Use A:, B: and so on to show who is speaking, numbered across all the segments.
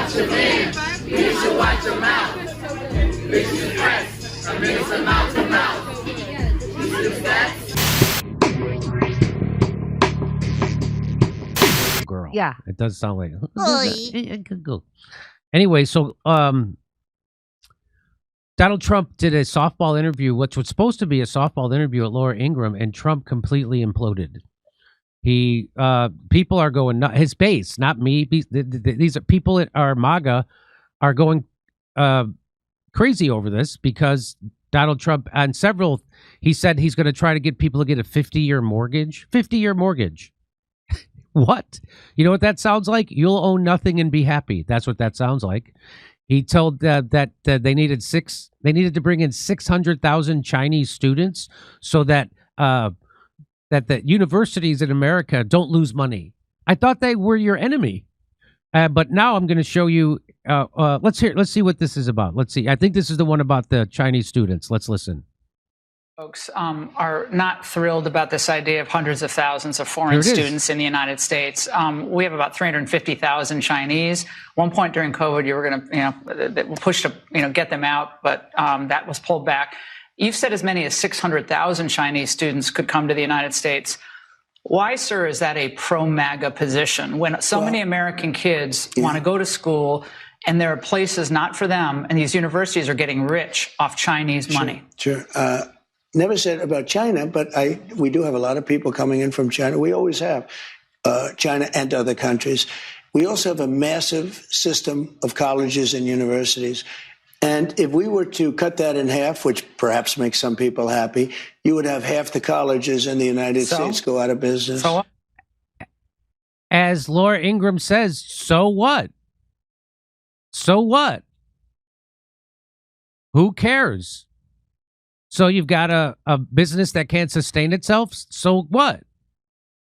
A: watch your hands. You should watch your mouth. Bitches press. I mean, it's a mouth to mouth. You see that?
B: Girl.
C: Yeah.
B: It does sound like
C: Oy.
B: it could go. Anyway, so Donald Trump did a softball interview, which was supposed to be a softball interview at Laura Ingraham, and Trump completely imploded. He people are going nuts. His base, not me. These are people that are MAGA are going crazy over this because Donald Trump on several. He said he's going to try to get people to get a 50-year mortgage. 50-year mortgage. What? You know what that sounds like? You'll own nothing and be happy. That's what that sounds like. He told that they needed to bring in 600,000 Chinese students so that that the universities in America don't lose money. I thought they were your enemy, but now I'm going to show you. Let's see what this is about. Let's see. I think this is the one about the Chinese students. Let's listen.
D: Folks are not thrilled about this idea of hundreds of thousands of foreign students in the United States. We have about 350,000 Chinese. One point during COVID, you were going to, push to, get them out, but that was pulled back. You've said as many as 600,000 Chinese students could come to the United States. Why, sir, is that a pro-MAGA position when so many American kids want to go to school and there are places not for them, and these universities are getting rich off Chinese money?
E: Sure. Never said about China, but we do have a lot of people coming in from China. We always have China and other countries. We also have a massive system of colleges and universities. And if we were to cut that in half, which perhaps makes some people happy, you would have half the colleges in the United States go out of business.
D: So
B: as Laura Ingraham says, so what? So what? Who cares? So you've got a business that can't sustain itself. So what?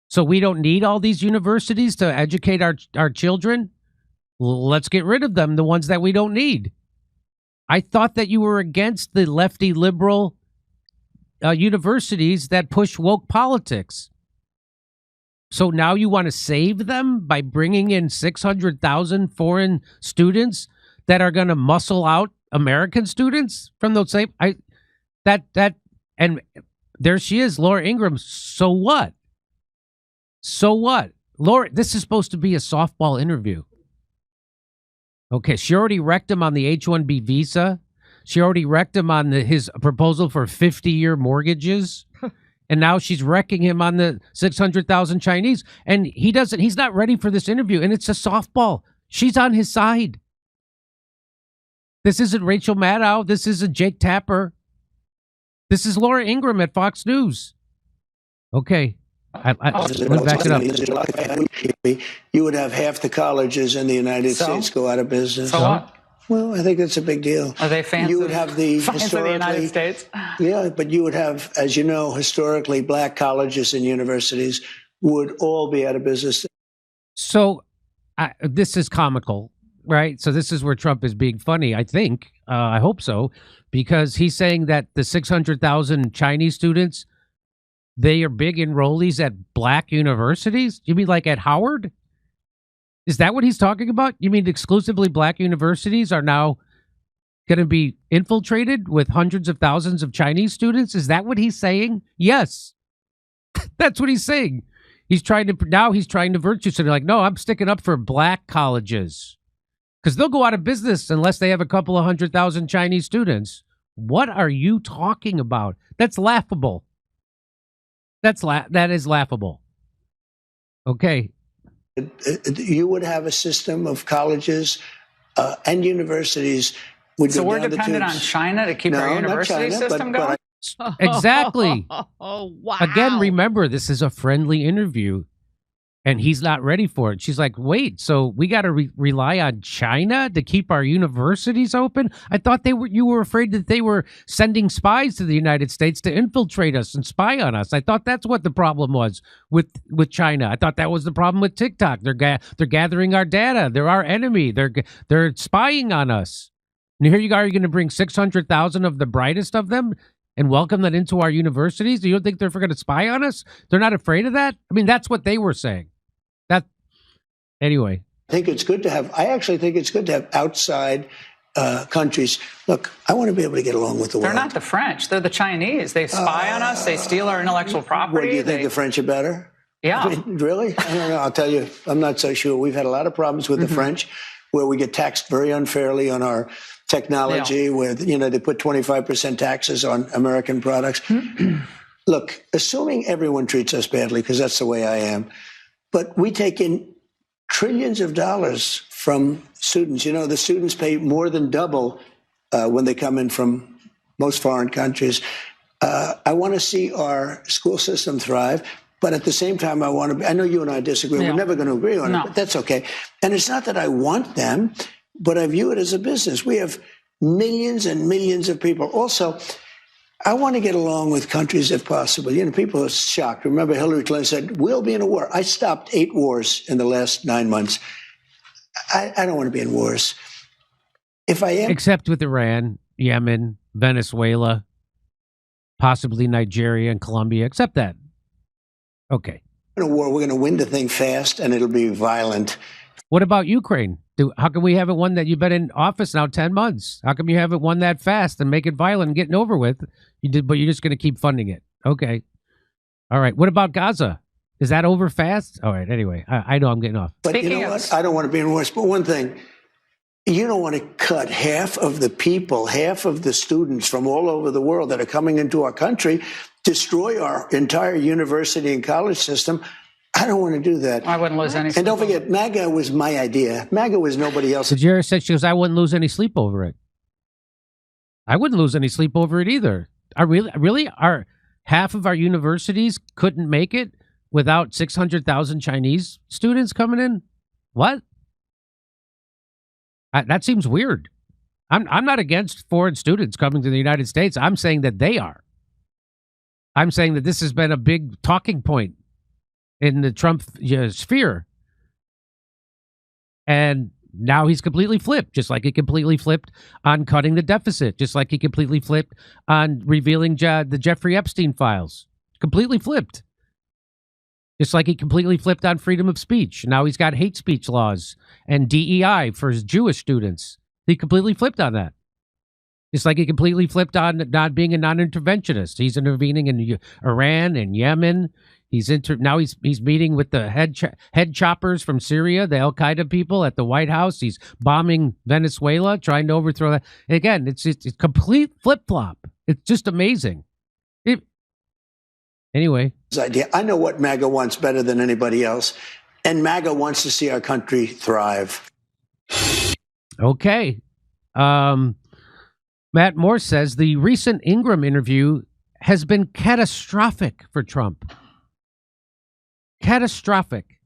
B: So we don't need all these universities to educate our children? Let's get rid of them, the ones that we don't need. I thought that you were against the lefty liberal universities that push woke politics. So now you want to save them by bringing in 600,000 foreign students that are going to muscle out American students from those same... And there she is, Laura Ingraham. So what? So what? Laura, this is supposed to be a softball interview. Okay, she already wrecked him on the H-1B visa. She already wrecked him on his proposal for 50-year mortgages. And now she's wrecking him on the 600,000 Chinese. And he's not ready for this interview. And it's a softball. She's on his side. This isn't Rachel Maddow. This isn't Jake Tapper. This is Laura Ingraham at Fox News. Okay. Let me back it up.
E: You would have half the colleges in the United States go out of business.
D: So what?
E: Well, I think it's a big deal.
D: Are they fans?
E: You would have the
D: fans of the United States?
E: Yeah, but you would have, as you know, historically, black colleges and universities would all be out of business.
B: So this is comical, right? So this is where Trump is being funny, I think. I hope so, because he's saying that the 600,000 Chinese students, they are big enrollees at black universities? You mean like at Howard? Is that what he's talking about? You mean exclusively black universities are now going to be infiltrated with hundreds of thousands of Chinese students? Is that what he's saying? Yes. That's what he's saying. He's trying to virtue signal, like, no, I'm sticking up for black colleges. Because they'll go out of business unless they have a couple of 100,000 Chinese students. What are you talking about? That's laughable. That is laughable. Okay.
E: You would have a system of colleges and universities.
D: So we're dependent on China to keep our university system going?
B: Exactly.
C: Oh, wow.
B: Again, remember, this is a friendly interview. And he's not ready for it. She's like, wait, so we got to rely on China to keep our universities open? I thought you were afraid that they were sending spies to the United States to infiltrate us and spy on us. I thought that's what the problem was with China. I thought that was the problem with TikTok. They're gathering our data. They're our enemy. They're spying on us. And here you are, you're going to bring 600,000 of the brightest of them and welcome them into our universities? Do you think they're going to spy on us? They're not afraid of that? I mean, that's what they were saying. Anyway,
E: I actually think it's good to have outside countries. Look, I want to be able to get along with the world.
D: They're not the French. They're the Chinese. They spy on us. They steal our intellectual property.
E: What, do you think the French are better?
D: Yeah.
E: I mean, really? I don't know. I'll tell you, I'm not so sure. We've had a lot of problems with the French, where we get taxed very unfairly on our technology, where, they put 25% taxes on American products. Look, assuming everyone treats us badly, because that's the way I am, but we take in trillions of dollars from students. The students pay more than double when they come in from most foreign countries. I want to see our school system thrive. But at the same time, I know you and I disagree. We're never going to agree on it, but that's okay. And it's not that I want them, but I view it as a business. We have millions and millions of people. Also, I want to get along with countries if possible. People are shocked. Remember, Hillary Clinton said, we'll be in a war. I stopped 8 wars in the last 9 months. I don't want to be in wars. If I am...
B: Except with Iran, Yemen, Venezuela, possibly Nigeria and Colombia, except that. Okay.
E: In a war, we're going to win the thing fast, and it'll be violent.
B: What about Ukraine? How come we haven't won that? You've been in office now 10 months. How come you haven't won that fast and make it violent and getting over with? But you're just going to keep funding it. Okay. All right. What about Gaza? Is that over fast? All right. Anyway, I know I'm getting off.
E: But you know what? I don't want to be in wars. But one thing, you don't want to cut half of the people, half of the students from all over the world that are coming into our country, destroy our entire university and college system. I don't want to do that.
D: I wouldn't lose any sleep.
E: And don't forget, MAGA was my idea. MAGA was nobody else's.
B: Sajira said she goes, I wouldn't lose any sleep over it. I wouldn't lose any sleep over it either. Our half of our universities couldn't make it without 600,000 Chinese students coming in? What? That seems weird. I'm not against foreign students coming to the United States. I'm saying that they are. I'm saying that this has been a big talking point in the Trump sphere. And now he's completely flipped, just like he completely flipped on cutting the deficit, just like he completely flipped on revealing the Jeffrey Epstein files. Completely flipped. Just like he completely flipped on freedom of speech. Now he's got hate speech laws and DEI for his Jewish students. He completely flipped on that. Just like he completely flipped on not being a non-interventionist. He's intervening in Iran and Yemen. Now he's meeting with the head choppers from Syria, the Al Qaeda people at the White House. He's bombing Venezuela, trying to overthrow that. And again, it's complete flip-flop. It's just amazing. Anyway.
E: Idea. I know what MAGA wants better than anybody else, and MAGA wants to see our country thrive.
B: Okay. Matt Moore says the recent Ingram interview has been catastrophic for Trump. Catastrophic.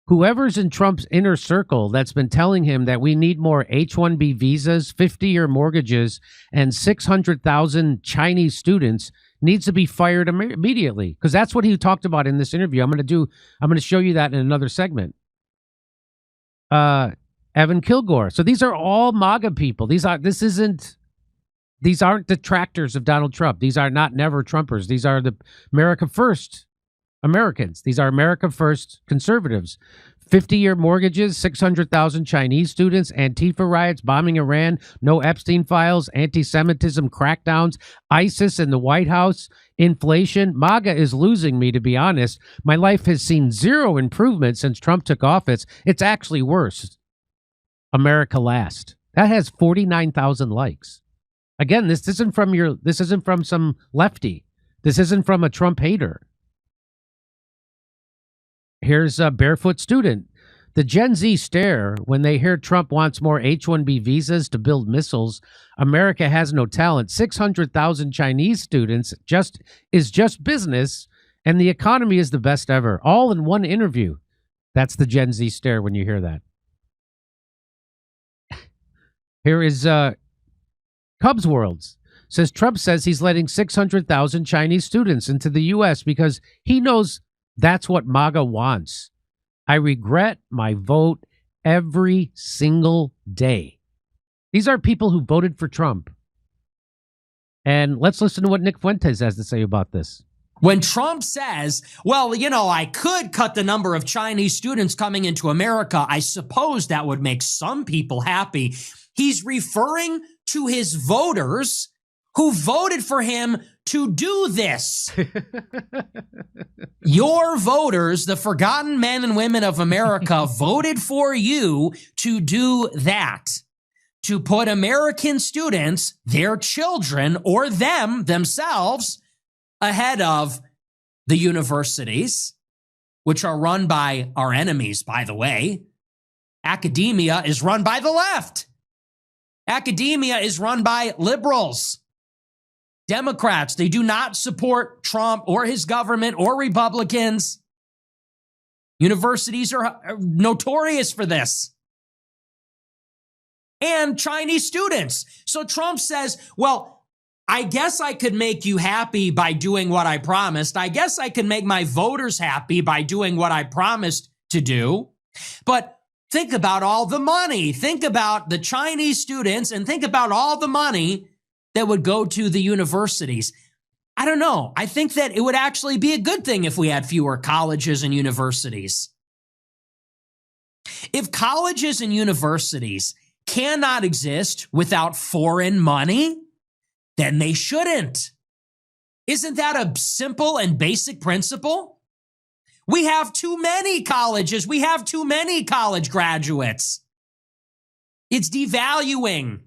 B: Whoever's in Trump's inner circle that's been telling him that we need more H-1B visas, 50-year mortgages, and 600,000 Chinese students needs to be fired immediately, because that's what he talked about in this interview. I'm going to show you that in another segment. Evan Kilgore. So these are all MAGA people. These aren't detractors of Donald Trump. These are not never Trumpers. These are the America First Americans. These are America First conservatives. 50-year mortgages, 600,000 Chinese students, Antifa riots, bombing Iran, no Epstein files, anti-Semitism crackdowns, ISIS in the White House, inflation. MAGA is losing me, to be honest. My life has seen zero improvement since Trump took office. It's actually worse. America Last. That has 49,000 likes. Again, this isn't from some lefty. This isn't from a Trump hater. Here's a barefoot student. The Gen Z stare when they hear Trump wants more H-1B visas to build missiles. America has no talent. 600,000 Chinese students is just business, and the economy is the best ever. All in one interview. That's the Gen Z stare when you hear that. Here is Cubs Worlds. Says Trump says he's letting 600,000 Chinese students into the U.S. because he knows that's what MAGA wants. I regret my vote every single day. These are people who voted for Trump. And let's listen to what Nick Fuentes has to say about this.
C: When Trump says, well, you know, I could cut the number of Chinese students coming into America, I suppose that would make some people happy. He's referring to his voters who voted for him to do this. Your voters, the forgotten men and women of America, voted for you to do that. To put American students, their children, or themselves, ahead of the universities, which are run by our enemies, by the way. Academia is run by the left. Academia is run by liberals, Democrats. They do not support Trump or his government or Republicans. Universities are notorious for this. And Chinese students. So Trump says, well, I guess I could make you happy by doing what I promised. I guess I can make my voters happy by doing what I promised to do. But think about all the money. Think about the Chinese students and think about all the money that would go to the universities. I don't know. I think that it would actually be a good thing if we had fewer colleges and universities. If colleges and universities cannot exist without foreign money, then they shouldn't. Isn't that a simple and basic principle? We have too many colleges. We have too many college graduates. It's devaluing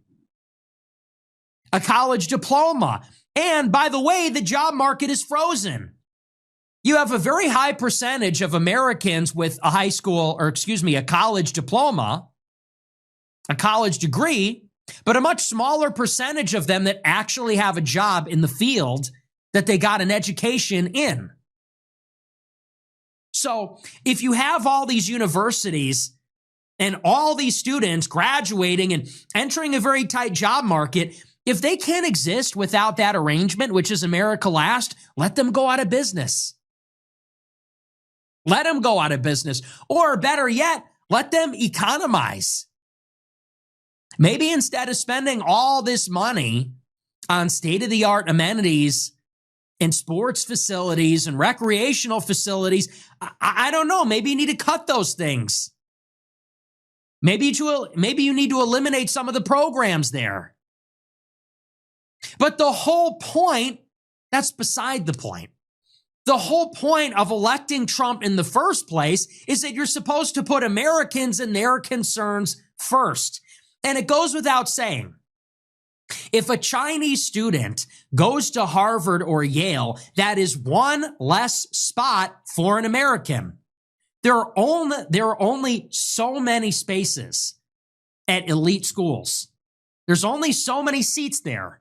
C: a college diploma. And by the way, the job market is frozen. You have a very high percentage of Americans with a a college diploma, a college degree, but a much smaller percentage of them that actually have a job in the field that they got an education in. So if you have all these universities and all these students graduating and entering a very tight job market, if they can't exist without that arrangement, which is America Last, let them go out of business. Let them go out of business. Or better yet, let them economize. Maybe instead of spending all this money on state-of-the-art amenities and sports facilities and recreational facilities, I don't know, maybe you need to cut those things. Maybe you need to eliminate some of the programs there. But the whole point, that's beside the point. The whole point of electing Trump in the first place is that you're supposed to put Americans and their concerns first. And it goes without saying, if a Chinese student goes to Harvard or Yale, that is one less spot for an American. There are only so many spaces at elite schools. There's only so many seats there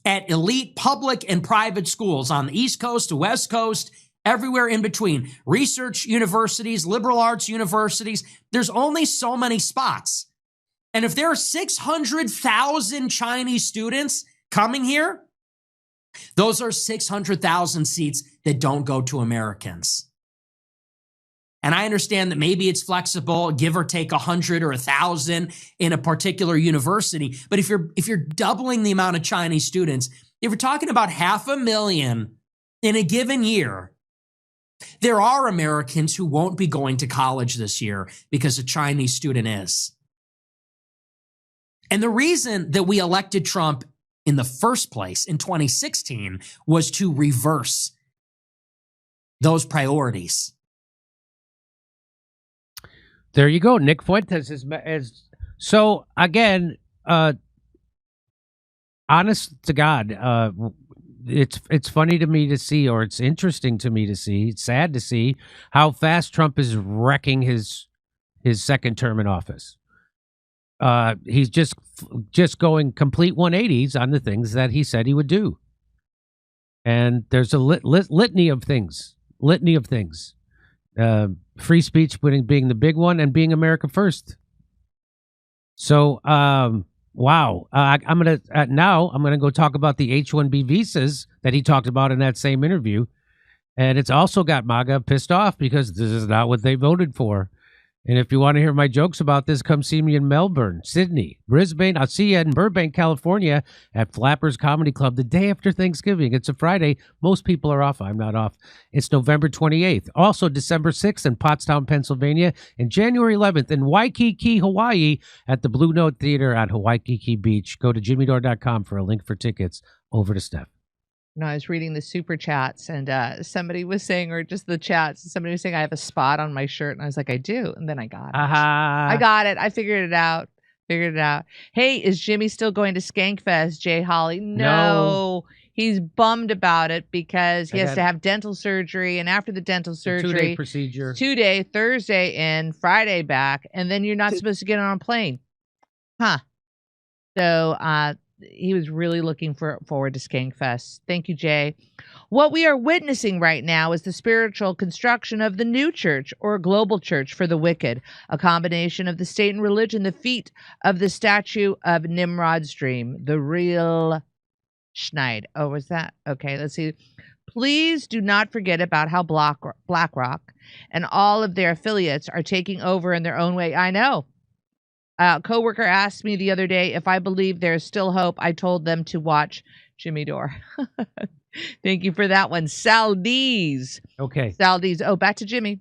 C: at elite public and private schools on the East Coast to West Coast, everywhere in between. Research universities, liberal arts universities, there's only so many spots. And if there are 600,000 Chinese students coming here, those are 600,000 seats that don't go to Americans. And I understand that maybe it's flexible, give or take 100 or 1,000 in a particular university. But if you're doubling the amount of Chinese students, if we're talking about 500,000 in a given year, there are Americans who won't be going to college this year because a Chinese student is. And the reason that we elected Trump in the first place in 2016 was to reverse those priorities.
B: There you go. Nick Fuentes is so again, honest to God, it's funny to me to see, or it's interesting to me to see, it's sad to see how fast Trump is wrecking his second term in office. He's just going complete 180s on the things that he said he would do. And there's a litany of things. Free speech being the big one, and being America first. So, wow. I'm gonna go talk about the H-1B visas that he talked about in that same interview, and it's also got MAGA pissed off because this is not what they voted for. And if you want to hear my jokes about this, come see me in Melbourne, Sydney, Brisbane. I'll see you in Burbank, California at Flappers Comedy Club the day after Thanksgiving. It's a Friday. Most people are off. I'm not off. It's November 28th. Also, December 6th in Pottstown, Pennsylvania, and January 11th in Waikiki, Hawaii at the Blue Note Theater at Waikiki Beach. Go to jimmydore.com for a link for tickets. Over to Steph.
F: No, I was reading the super chats, and somebody was saying, or just the chats, somebody was saying, I have a spot on my shirt. And I was like, I do. And then I got it. I got it. I figured it out. Hey, is Jimmy still going to Skankfest, Jay Holly? No. He's bummed about it because he has to have dental surgery. And after the dental surgery,
B: 2-day procedure.
F: 2-day, Thursday in, Friday back. And then you're not supposed to get on a plane. Huh. So, he was really looking forward to Skankfest. Thank you, Jay. What we are witnessing right now is the spiritual construction of the new church or global church for the wicked, a combination of the state and religion, the feet of the statue of Nimrod's dream, the real Schneid. Oh, was that? Okay, let's see. Please do not forget about how BlackRock and all of their affiliates are taking over in their own way. I know. A coworker asked me the other day if I believe there's still hope. I told them to watch Jimmy Dore. Thank you for that one. Saldiz.
B: Okay.
F: Saldiz. Oh, back to Jimmy.